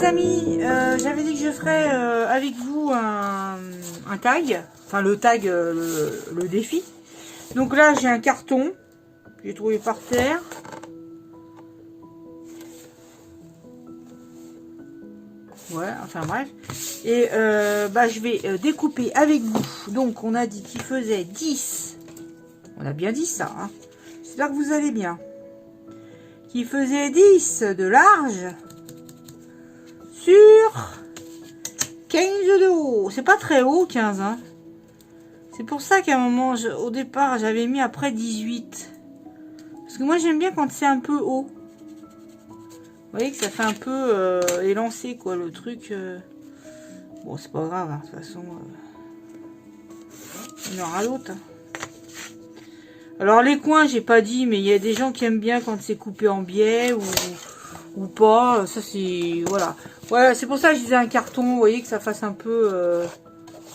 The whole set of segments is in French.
les amis, j'avais dit que je ferais avec vous un tag, enfin le tag, le défi. Donc là j'ai un carton, que j'ai trouvé par terre. Ouais, enfin bref. Et je vais découper avec vous. Donc on a dit qu'il faisait 10. On a bien dit ça, hein. J'espère que vous allez bien. Qui faisait 10 de large sur 15 de haut. C'est pas très haut, 15, hein. C'est pour ça qu'à un moment, au départ, j'avais mis après 18. Parce que moi, j'aime bien quand c'est un peu haut. Vous voyez que ça fait un peu élancé, quoi, le truc. Bon, c'est pas grave, hein, de toute façon. Il y en aura l'autre. Hein. Alors, les coins, j'ai pas dit, mais il y a des gens qui aiment bien quand c'est coupé en biais ou pas. Ça, c'est... Voilà. Ouais, c'est pour ça que je disais un carton. Vous voyez que ça fasse un peu...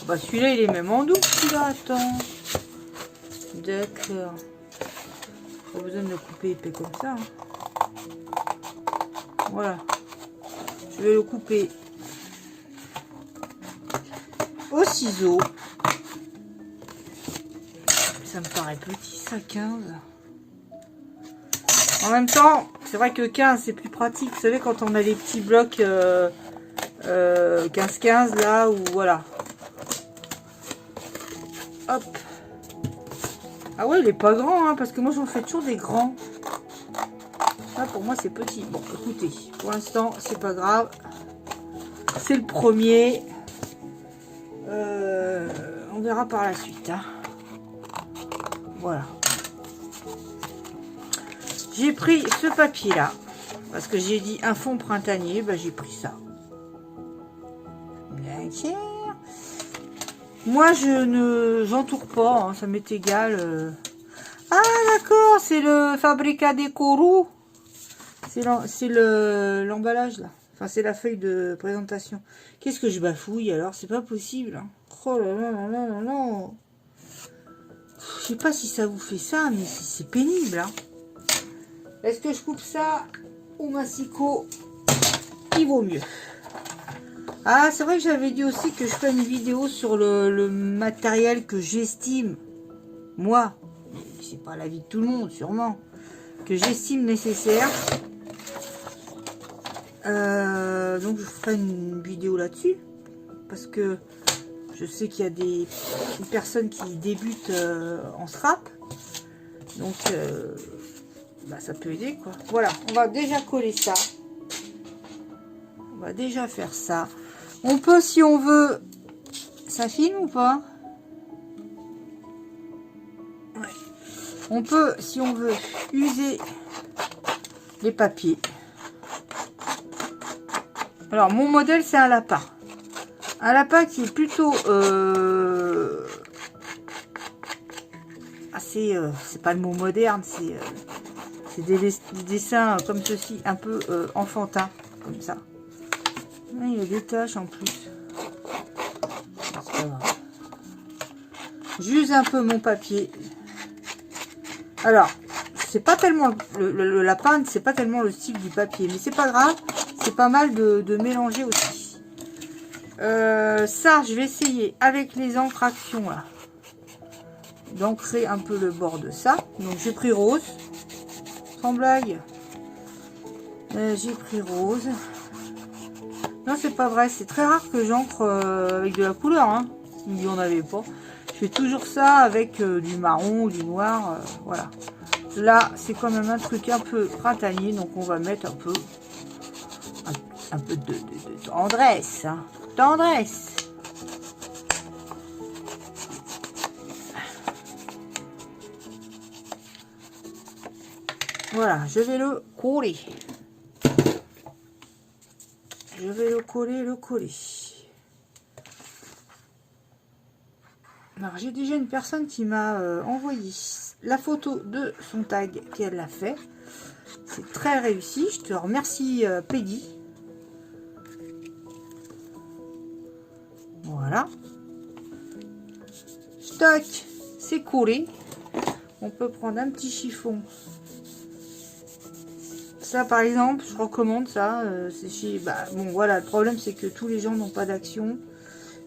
Bah, celui-là, il est même en double, celui-là. Attends. D'accord. Pas besoin de le couper épais comme ça. Hein. Voilà. Je vais le couper au ciseau. Ça me paraît petit, ça, 15. En même temps, c'est vrai que 15, c'est plus pratique. Vous savez, quand on a les petits blocs 15-15, là, ou voilà. Hop. Ah ouais, il est pas grand, hein, parce que moi, j'en fais toujours des grands. Ça, pour moi, c'est petit. Bon, écoutez, pour l'instant, c'est pas grave. C'est le premier. On verra par la suite. Hein. Voilà. J'ai pris ce papier-là. Parce que j'ai dit un fond printanier. Bah, j'ai pris ça. D'accord. Moi, j'entoure pas. Hein, ça m'est égal. Ah, d'accord. C'est le Fabrica de Kourou. C'est l'emballage, là. Enfin, c'est la feuille de présentation. Qu'est-ce que je bafouille, alors? C'est pas possible. Hein. Oh là là là là là là. Je sais pas si ça vous fait ça, mais c'est pénible. Hein. Est-ce que je coupe ça au massicot? Il vaut mieux. Ah, c'est vrai que j'avais dit aussi que je ferais une vidéo sur le matériel que j'estime, moi, c'est pas l'avis de tout le monde, sûrement, que j'estime nécessaire. Donc je ferai une vidéo là-dessus parce que je sais qu'il y a des personnes qui débutent en scrap, donc ça peut aider, quoi. Voilà, on va déjà coller ça, on va déjà faire ça. On peut, si on veut, ça filme ou pas? Ouais. On peut, si on veut, user les papiers. Alors, mon modèle, c'est un lapin. Un lapin qui est plutôt assez... c'est pas le mot moderne, c'est des dessins comme ceci, un peu enfantins, comme ça. Il y a des taches en plus. J'use un peu mon papier. Alors, c'est pas tellement... Le lapin, c'est pas tellement le style du papier, mais c'est pas grave. C'est pas mal de mélanger aussi. Ça, je vais essayer avec les encres action là, d'ancrer un peu le bord de ça. Donc j'ai pris rose, sans blague. J'ai pris rose. Non, c'est pas vrai. C'est très rare que j'encre avec de la couleur. Hein. Il n'y en avait pas. Je fais toujours ça avec du marron ou du noir. Voilà. Là, c'est quand même un truc un peu printanier, donc on va mettre un peu de tendresse, hein. Tendresse. Voilà, je vais le coller. Je vais le coller. Alors, j'ai déjà une personne qui m'a envoyé la photo de son tag qu'elle a fait. C'est très réussi. Je te remercie, Peggy. Voilà. Stock, c'est collé. On peut prendre un petit chiffon Ça, par exemple, je recommande ça. C'est chez... bon, voilà, le problème, c'est que tous les gens n'ont pas d'action.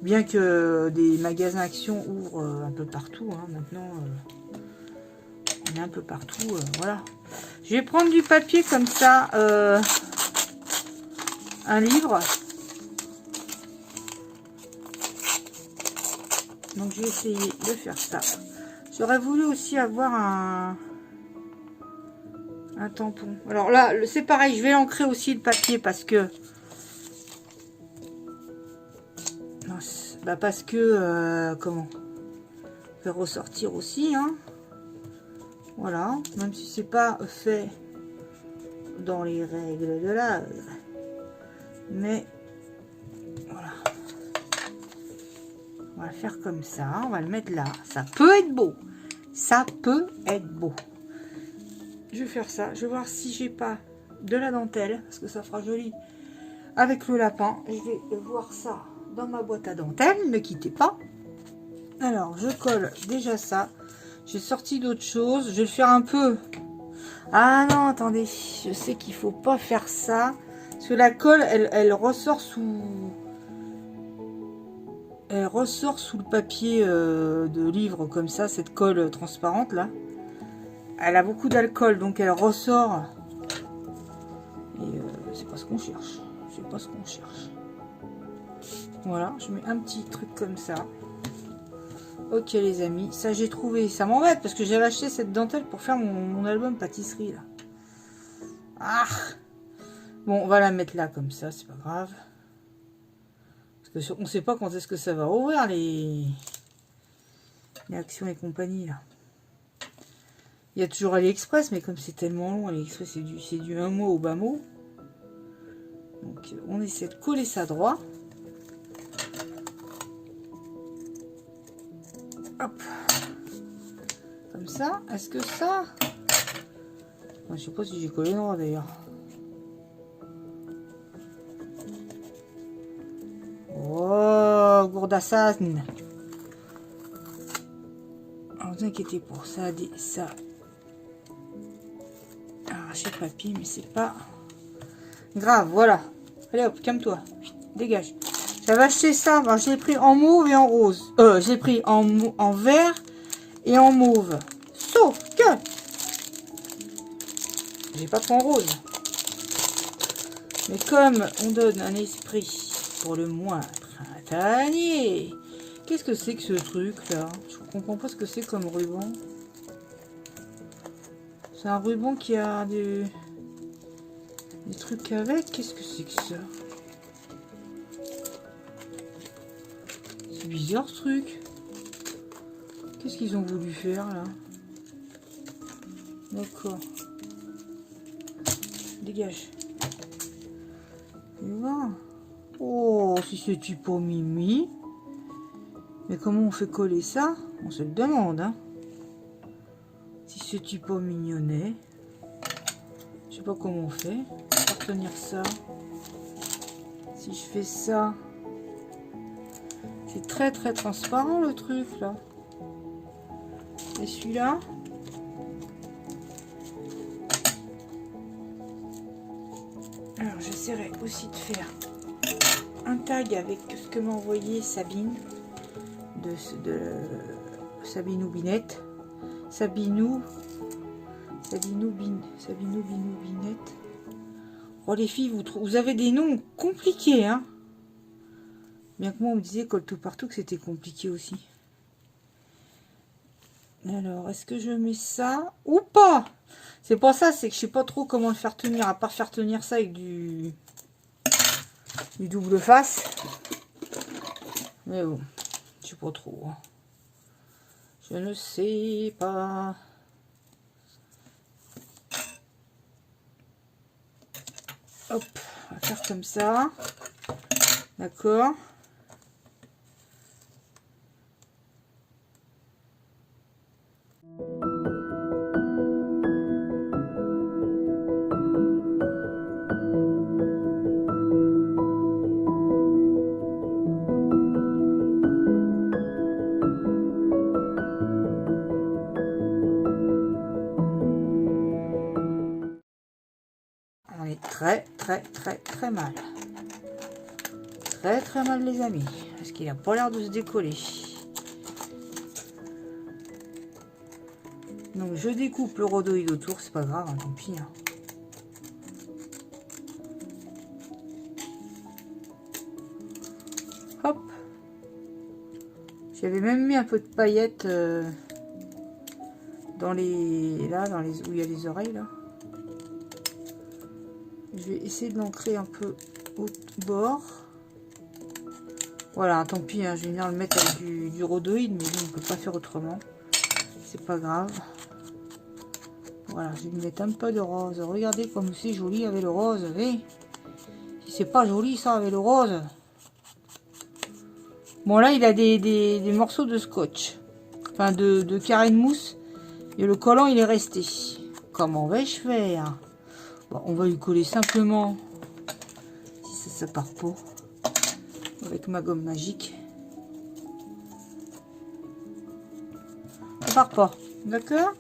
Bien que des magasins Action ouvrent un peu partout. Hein, maintenant, on est un peu partout. Voilà. Je vais prendre du papier comme ça. Un livre. Donc, je vais essayer de faire ça. J'aurais voulu aussi avoir un tampon. Alors là, c'est pareil. Je vais ancrer aussi le papier parce que... Non, parce que... comment faire ressortir aussi. Hein. Voilà. Même si c'est pas fait dans les règles de l'art. Mais... Voilà. On va faire comme ça. On va le mettre là. Ça peut être beau. Ça peut être beau. Je vais faire ça. Je vais voir si j'ai pas de la dentelle. Parce que ça fera joli avec le lapin. Je vais voir ça dans ma boîte à dentelle. Ne quittez pas. Alors, je colle déjà ça. J'ai sorti d'autres choses. Je vais le faire un peu. Ah non, attendez. Je sais qu'il faut pas faire ça. Parce que la colle, elle ressort sous... Elle ressort sous le papier de livre comme ça, cette colle transparente là. Elle a beaucoup d'alcool, donc elle ressort. Et c'est pas ce qu'on cherche. C'est pas ce qu'on cherche. Voilà, je mets un petit truc comme ça. Ok les amis, ça j'ai trouvé. Ça m'embête parce que j'avais acheté cette dentelle pour faire mon album pâtisserie là. Ah! Bon, on va la mettre là comme ça, c'est pas grave. Parce que on sait pas quand est-ce que ça va ouvrir les Actions et compagnie là. Il y a toujours AliExpress, mais comme c'est tellement long, AliExpress c'est du un mot au bas mot. Donc on essaie de coller ça droit. Hop. Comme ça. Est-ce que ça... Je sais pas si j'ai collé droit d'ailleurs. Oh, Gourdassan. Ne vous inquiétez pour ça, ça. Arracher le papier, mais c'est pas grave, voilà. Allez hop, calme-toi. Dégage. J'avais acheté ça, ben, je l'ai pris en mauve et en rose. Je l'ai pris en vert et en mauve. Sauf que j'ai pas pris en rose. Mais comme on donne un esprit pour le moins printanier. Qu'est-ce que c'est que ce truc là? Je comprends pas ce que c'est comme ruban. C'est un ruban qui a des trucs avec. Qu'est-ce que c'est que ça? C'est bizarre ce truc. Qu'est-ce qu'ils ont voulu faire là? D'accord. Dégage. Tu vois? Oh, si c'est typo Mimi. Mais comment on fait coller ça? On se le demande, hein. Si c'est typo mignonnet. Je sais pas comment on fait. Pour tenir ça. Si je fais ça. C'est très très transparent le truc là. Et celui-là. Alors j'essaierai aussi de faire un tag avec ce que m'a envoyé Sabine. De Sabinou Binette. Sabinou Binette. Oh les filles, vous avez des noms compliqués, hein. Bien que moi on me disait colle tout partout que c'était compliqué aussi. Alors, est-ce que je mets ça ou pas? C'est pour ça, c'est que je sais pas trop comment le faire tenir, à part faire tenir ça avec du double face. Mais bon, je sais pas trop. Hein. Je ne sais pas. Hop, on va faire comme ça. D'accord. très mal. Très mal les amis. Parce qu'il a pas l'air de se décoller. Donc je découpe le rhodoïde autour, c'est pas grave, hein, tant pis. Hein. Hop. J'avais même mis un peu de paillettes dans les... Là, dans les... où il y a les oreilles, là. Je vais essayer de l'ancrer un peu au bord. Voilà, tant pis, hein, je vais venir le mettre avec du rhodoïde, mais on ne peut pas faire autrement. C'est pas grave. Voilà, je vais lui mettre un peu de rose. Regardez comme c'est joli avec le rose. Si c'est pas joli ça avec le rose. Bon là, il a des morceaux de scotch. Enfin, de carré de mousse. Et le collant, il est resté. Comment vais-je faire? Bon, on va lui coller simplement. Si ça part pas. Avec ma gomme magique. Ça part pas. D'accord?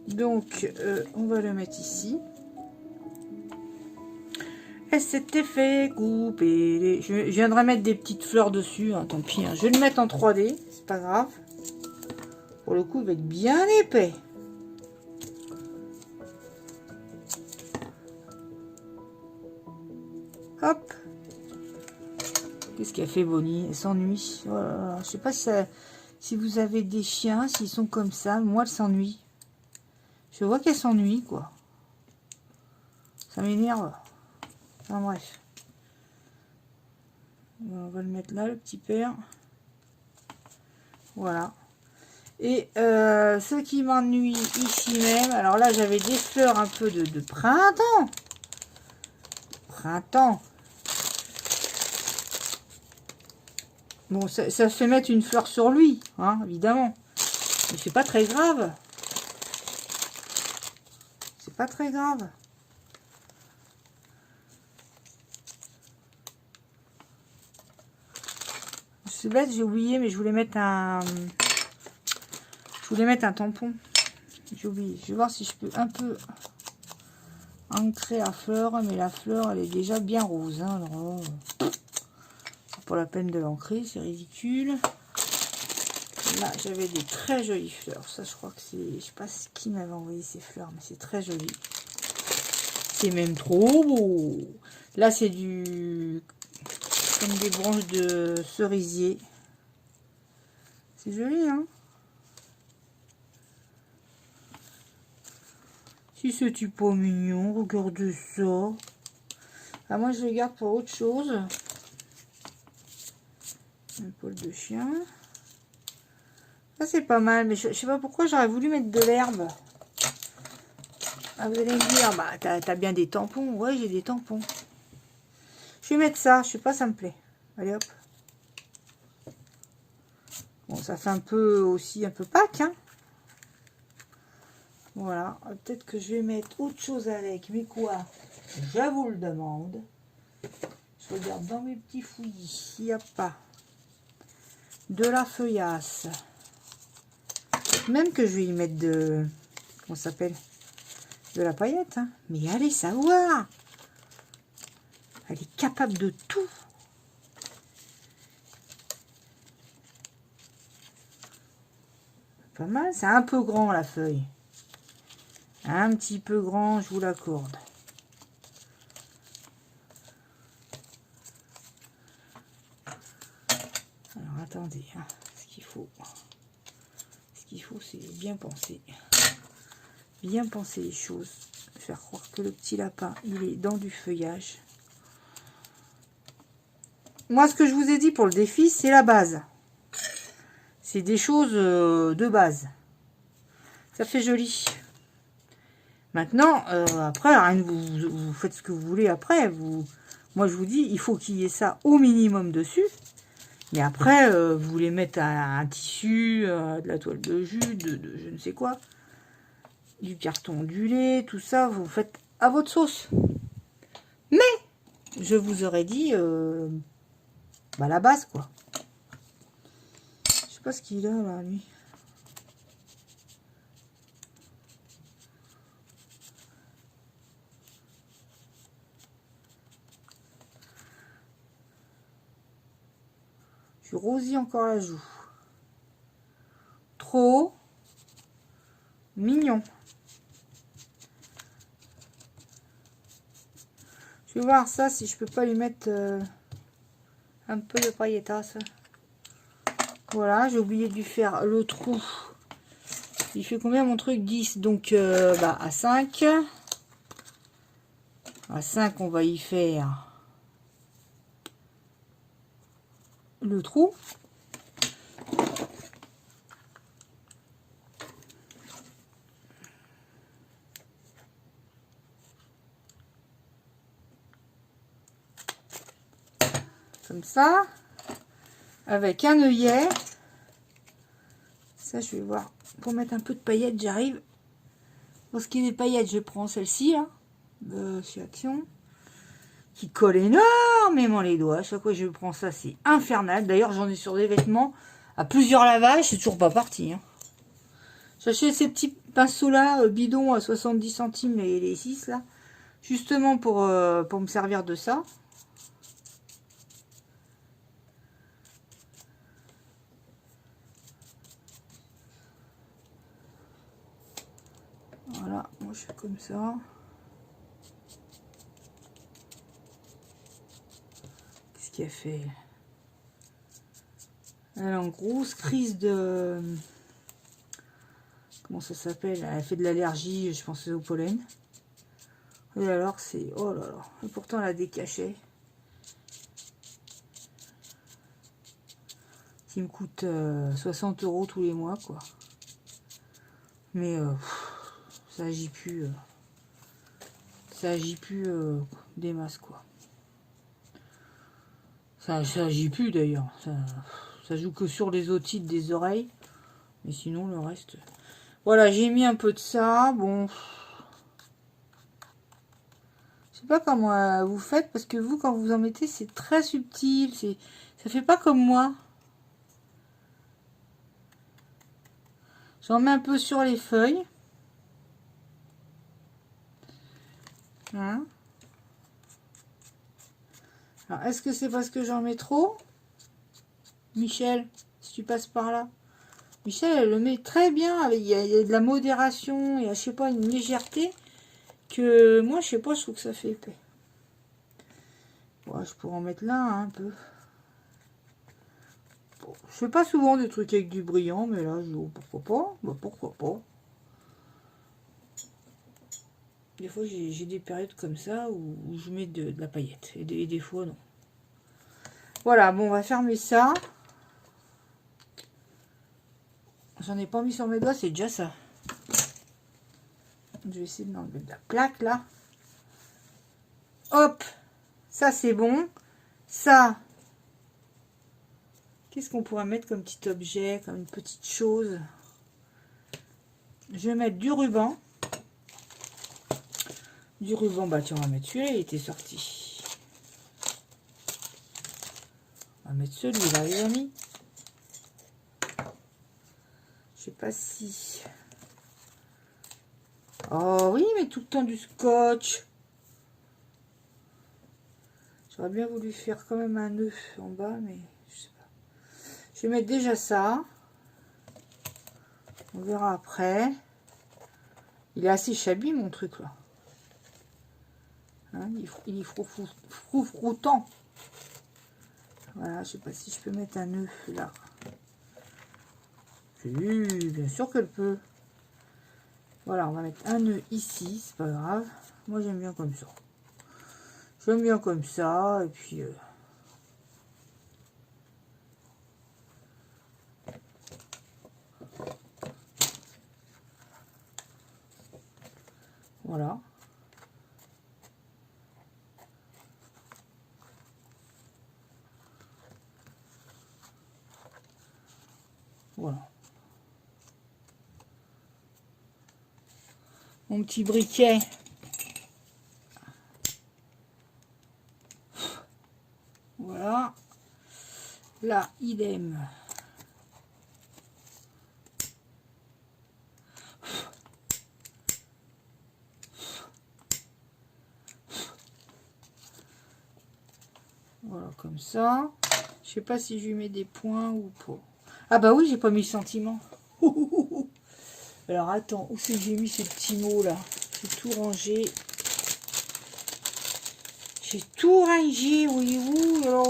Donc, on va le mettre ici. Et c'était fait couper. Je viendrai mettre des petites fleurs dessus. Hein, tant pis. Hein. Je vais le mettre en 3D. C'est pas grave. Pour le coup, il va être bien épais. Hop. Qu'est-ce qu'elle fait, Bonnie? Elle s'ennuie. Oh, je sais pas si vous avez des chiens, s'ils sont comme ça. Moi, elle s'ennuie. Je vois qu'elle s'ennuie, quoi. Ça m'énerve. Enfin, bref. On va le mettre là, le petit père. Voilà. Et ce qui m'ennuie ici même, alors là, j'avais des fleurs un peu de printemps. Printemps. Bon, ça fait mettre une fleur sur lui, hein, évidemment. Mais c'est pas très grave. C'est pas très grave. C'est bête, j'ai oublié, mais je voulais mettre un... Je voulais mettre un tampon. J'ai oublié. Je vais voir si je peux un peu ancrer la fleur, mais la fleur, elle est déjà bien rose. Hein, alors, c'est pas la peine de l'ancrer, c'est ridicule. Là, j'avais des très jolies fleurs. Ça, je crois que c'est... Je sais pas qui m'avait envoyé ces fleurs, mais c'est très joli. C'est même trop beau. Là, c'est du... comme des branches de cerisier. C'est joli, hein? Si c'est pas mignon, regardez ça. Ah, moi, je le garde pour autre chose. Un poil de chien. Ça, c'est pas mal, mais je sais pas pourquoi j'aurais voulu mettre de l'herbe. Ah, vous allez me dire, bah, t'as bien des tampons. Ouais, j'ai des tampons. Je vais mettre ça, je sais pas, ça me plaît. Allez, hop. Bon, ça fait un peu aussi, un peu Pâques, hein. Voilà, peut-être que je vais mettre autre chose avec, mais quoi? Je vous le demande. Je regarde dans mes petits fouillis s'il n'y a pas de la feuillasse. Même que je vais y mettre de... Comment ça s'appelle? De la paillette, hein. Mais allez savoir! Elle est capable de tout. Pas mal, c'est un peu grand la feuille. Un petit peu grand, je vous l'accorde. Alors attendez, hein, ce qu'il faut, c'est bien penser. Bien penser les choses. Faire croire que le petit lapin, il est dans du feuillage. Moi, ce que je vous ai dit pour le défi, c'est la base. C'est des choses de base. Ça fait joli. Maintenant, après, rien, vous faites ce que vous voulez après. Moi, je vous dis, il faut qu'il y ait ça au minimum dessus. Mais après, vous voulez mettre un tissu, de la toile de jus, de je ne sais quoi, du carton ondulé, tout ça, vous faites à votre sauce. Mais, je vous aurais dit, bah, la base, quoi. Je sais pas ce qu'il a, là, lui. Tu rosis encore la joue. Trop mignon. Je vais voir ça si je peux pas lui mettre un peu de paillettasse. Voilà, j'ai oublié de lui faire le trou. Il fait combien mon truc? 10. Donc à 5. À 5, on va y faire le trou. Comme ça. Avec un œillet. Ça, je vais voir. Pour mettre un peu de paillettes, j'arrive. Pour ce qui est des paillettes, je prends celle-ci, là, de chez Action, qui colle énormément les doigts. À chaque fois que je prends ça, c'est infernal. D'ailleurs, j'en ai sur des vêtements à plusieurs lavages, c'est toujours pas parti. Hein. J'achète ces petits pinceaux-là, bidons à 70 centimes, les 6, là, justement pour me servir de ça. Voilà, moi je fais comme ça. Qu'est-ce qu'elle fait? Elle a une grosse crise de... Comment ça s'appelle? Elle a fait de l'allergie, je pense, au pollen. Et alors c'est... Oh là là. Et pourtant elle a des cachets. Qui me coûtent 60 € tous les mois, quoi. Mais ça agit plus. Ça agit plus des masses, quoi. Ça agit plus d'ailleurs. Ça joue que sur les otites des oreilles. Mais sinon, le reste... Voilà, j'ai mis un peu de ça. Bon. Je sais pas comment vous faites. Parce que vous, quand vous en mettez, c'est très subtil. Ça fait pas comme moi. J'en mets un peu sur les feuilles. Hein. Alors, est-ce que c'est parce que j'en mets trop? Michel, si tu passes par là. Michel, elle le met très bien. Il y a de la modération. Il y a, je sais pas, une légèreté. Que moi, je sais pas, je trouve que ça fait épais. Ouais, je pourrais en mettre là hein, un peu. Bon, je fais pas souvent des trucs avec du brillant, mais là, pourquoi pas? Bah, pourquoi pas? Des fois, j'ai des périodes comme ça où je mets de la paillette. Et des fois, non. Voilà, bon, on va fermer ça. J'en ai pas mis sur mes doigts, c'est déjà ça. Je vais essayer de m'enlever de la plaque, là. Hop! Ça, c'est bon. Ça, qu'est-ce qu'on pourrait mettre comme petit objet, comme une petite chose? Je vais mettre du ruban. Du ruban, bah tiens, on va mettre celui-là, il était sorti. On va mettre celui-là, les amis. Je sais pas si... Oh oui, mais tout le temps du scotch. J'aurais bien voulu faire quand même un nœud en bas, mais je sais pas. Je vais mettre déjà ça. On verra après. Il est assez chablis, mon truc, là. Hein, il est froufroutant. Voilà, je sais pas si je peux mettre un nœud là. Oui, bien sûr qu'elle peut. Voilà, on va mettre un nœud ici, c'est pas grave. Moi, j'aime bien comme ça. J'aime bien comme ça, et puis... Voilà. Voilà. Mon petit briquet. Voilà. Là, idem. Voilà, comme ça. Je sais pas si je lui mets des points ou pas. Ah bah oui, j'ai pas mis le sentiment. Alors attends, où c'est que j'ai mis ce petit mot là? J'ai tout rangé. J'ai tout rangé, voyez-vous. Alors,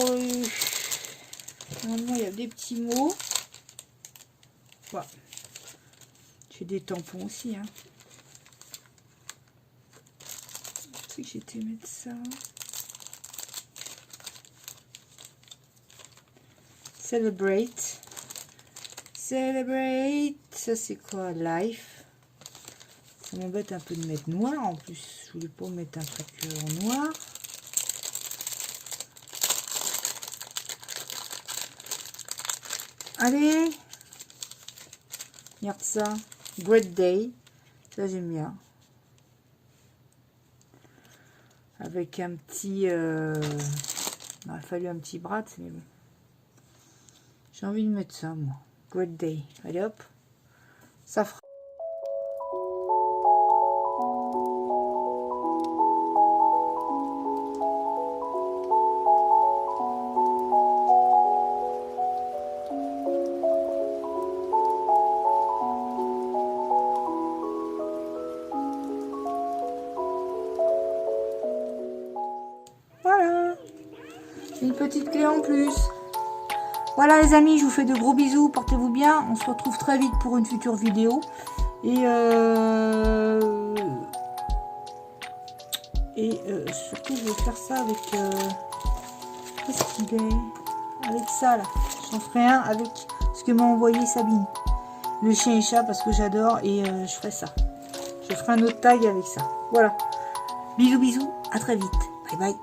normalement, il y a des petits mots. Voilà. J'ai des tampons aussi. Hein. Je sais que j'étais mettre ça. Celebrate. Celebrate. Ça, c'est quoi? Life. Ça m'embête un peu de mettre noir. En plus, je voulais pas mettre un truc en noir. Allez. Regarde ça. Great Day. Ça, j'aime bien. Avec un petit... il aurait fallu un petit bras, mais bon. J'ai envie de mettre ça, moi. Great Day. Allez, hop. Ça fera. Voilà. Une petite clé en plus. Voilà les amis, je vous fais de gros bisous, portez-vous bien, on se retrouve très vite pour une future vidéo. Et surtout je vais faire ça avec... qu'est-ce qu'il est? Avec ça là. J'en ferai un avec ce que m'a envoyé Sabine. Le chien et chat parce que j'adore et je ferai ça. Je ferai un autre tag avec ça. Voilà. Bisous bisous, à très vite. Bye bye.